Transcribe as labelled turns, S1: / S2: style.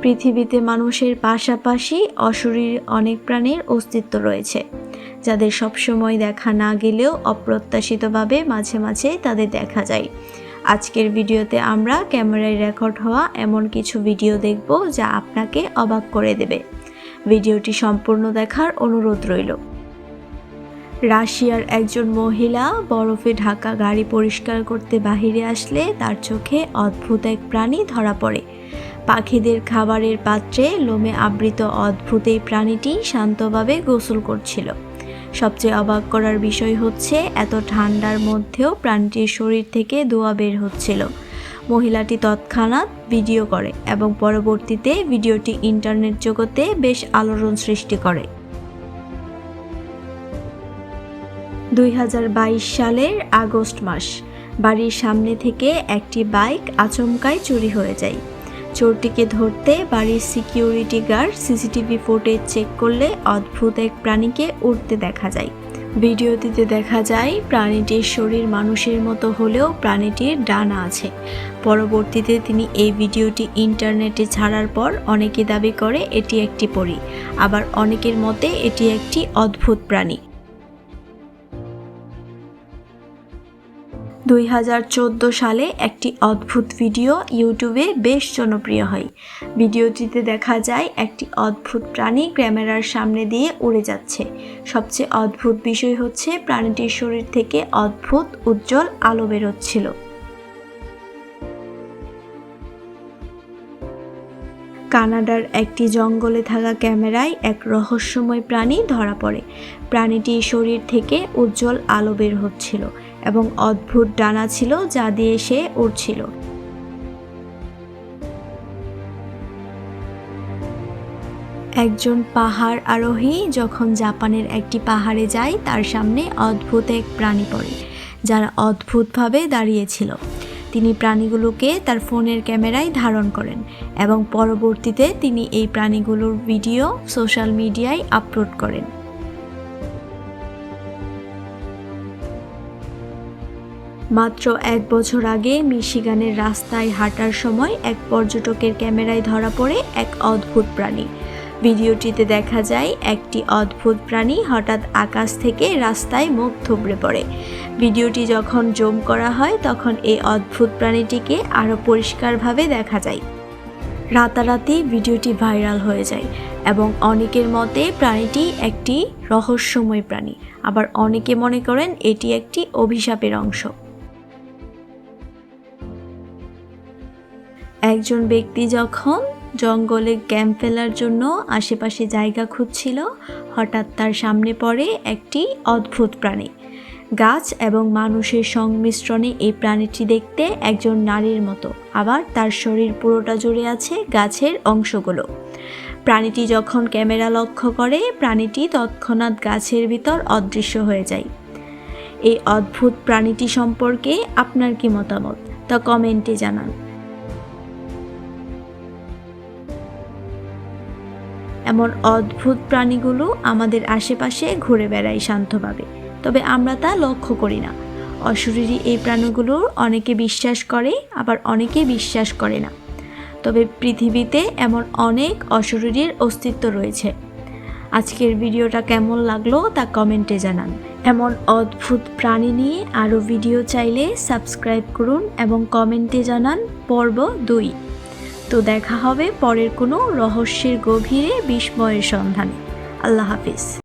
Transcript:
S1: পৃথিবীতে মানুষের পাশাপাশি অশরীরী অনেক প্রাণীর অস্তিত্ব রয়েছে, যাদের সবসময় দেখা না গেলেও অপ্রত্যাশিতভাবে মাঝে মাঝে তাদের দেখা যায়। আজকের ভিডিওতে আমরা ক্যামেরায় রেকর্ড হওয়া এমন কিছু ভিডিও দেখব যা আপনাকে অবাক করে দেবে। ভিডিওটি সম্পূর্ণ দেখার অনুরোধ রইল। রাশিয়ার একজন মহিলা বরফে ঢাকা গাড়ি পরিষ্কার করতে বাহিরে আসলে তার চোখে অদ্ভুত এক প্রাণী ধরা পড়ে। পাখিদের খাবারের পাত্রে লোমে আবৃত অদ্ভুত এই প্রাণীটি শান্তভাবে গোসল করছিল। সবচেয়ে অবাক করার বিষয় হচ্ছে এত ঠান্ডার মধ্যেও প্রাণীটির শরীর থেকে ধোঁয়া বের হচ্ছিল। মহিলাটি তৎক্ষণাৎ ভিডিও করে এবং পরবর্তীতে ভিডিওটি ইন্টারনেট জগতে বেশ আলোড়ন সৃষ্টি করে। 2022 সালের আগস্ট মাস, বাড়ির সামনে থেকে একটি বাইক আচমকাই চুরি হয়ে যায়। চোরটিকে ধরতে বাড়ির security guard CCTV footage check করলে অদ্ভুত এক প্রাণীকে উড়তে দেখা যায়। ভিডিওটিতে দেখা যায় প্রাণীটির শরীর মানুষের মতো হলেও প্রাণীটির ডানা আছে। পরবর্তীতে তিনি এই ভিডিওটি ইন্টারনেটে ছাড়ার পর অনেকে দাবি করে এটি একটি পরী, আবার অনেকের মতে এটি একটি অদ্ভুত প্রাণী। 2014 সালে একটি অদ্ভুত ভিডিও ইউটিউবে বেশ জনপ্রিয় হয়। ভিডিওটিতে দেখা যায় একটি অদ্ভুত প্রাণী ক্যামেরার সামনে দিয়ে উড়ে যাচ্ছে। সবচেয়ে অদ্ভুত বিষয় হচ্ছে প্রাণীটির শরীর থেকে অদ্ভুত উজ্জ্বল আলো বেরোচ্ছিল। কানাডার একটি জঙ্গলে থাকা ক্যামেরায় এক রহস্যময় প্রাণী ধরা পড়ে। প্রাণীটির শরীর থেকে উজ্জ্বল আলো বের হচ্ছিল এবং অদ্ভুত ডানা ছিল যা দিয়ে সে উড়ছিল। একজন পাহাড় আরোহী যখন জাপানের একটি পাহাড়ে যায়, তার সামনে অদ্ভুত এক প্রাণী পড়ে যারা অদ্ভুতভাবে দাঁড়িয়েছিল। তিনি প্রাণীগুলোকে তার ফোনের ক্যামেরায় ধারণ করেন এবং পরবর্তীতে তিনি এই প্রাণীগুলোর ভিডিও সোশ্যাল মিডিয়ায় আপলোড করেন। মাত্র 1 বছর আগে মিশিগানের রাস্তায় হাঁটার সময় এক পর্যটকের ক্যামেরায় ধরা পড়ে এক অদ্ভুত প্রাণী। ভিডিওটিতে দেখা যায় একটি অদ্ভুত প্রাণী হঠাৎ আকাশ থেকে রাস্তায় মুখ থুবড়ে পড়ে। ভিডিওটি যখন জুম করা হয় তখন এই অদ্ভুত প্রাণীটিকে আরও পরিষ্কারভাবে দেখা যায়। রাতারাতি ভিডিওটি ভাইরাল হয়ে যায় এবং অনেকের মতে প্রাণীটি একটি রহস্যময় প্রাণী, আবার অনেকে মনে করেন এটি একটি অভিশাপের অংশ। একজন ব্যক্তি যখন জঙ্গলে ক্যাম্প ফেলার জন্য আশেপাশে জায়গা খুঁজছিল, হঠাৎ তার সামনে পড়ে একটি অদ্ভুত প্রাণী। গাছ এবং মানুষের সংমিশ্রণে এই প্রাণীটি দেখতে একজন নারীর মতো, আবার তার শরীর পুরোটা জুড়ে আছে গাছের অংশগুলো। প্রাণীটি যখন ক্যামেরা লক্ষ্য করে, প্রাণীটি তৎক্ষণাৎ গাছের ভিতর অদৃশ্য হয়ে যায়। এই অদ্ভুত প্রাণীটি সম্পর্কে আপনার কি মতামত তা কমেন্টে জানান। এমন অদ্ভুত প্রাণীগুলো আমাদের আশেপাশে ঘুরে বেড়ায় শান্তভাবে, তবে আমরা তা লক্ষ্য করি না। অশরীরী এই প্রাণীগুলোর অনেকে বিশ্বাস করে, আবার অনেকে বিশ্বাস করে না। তবে পৃথিবীতে এমন অনেক অশরীরীর অস্তিত্ব রয়েছে। আজকের ভিডিওটা কেমন লাগলো তা কমেন্টে জানান। এমন অদ্ভুত প্রাণী নিয়ে আরও ভিডিও চাইলে সাবস্ক্রাইব করুন এবং কমেন্টে জানান পর্ব 2। তো দেখা হবে পরের কোনো রহস্যের গভীরে বিস্ময়ের সন্ধানে। আল্লাহ হাফিজ।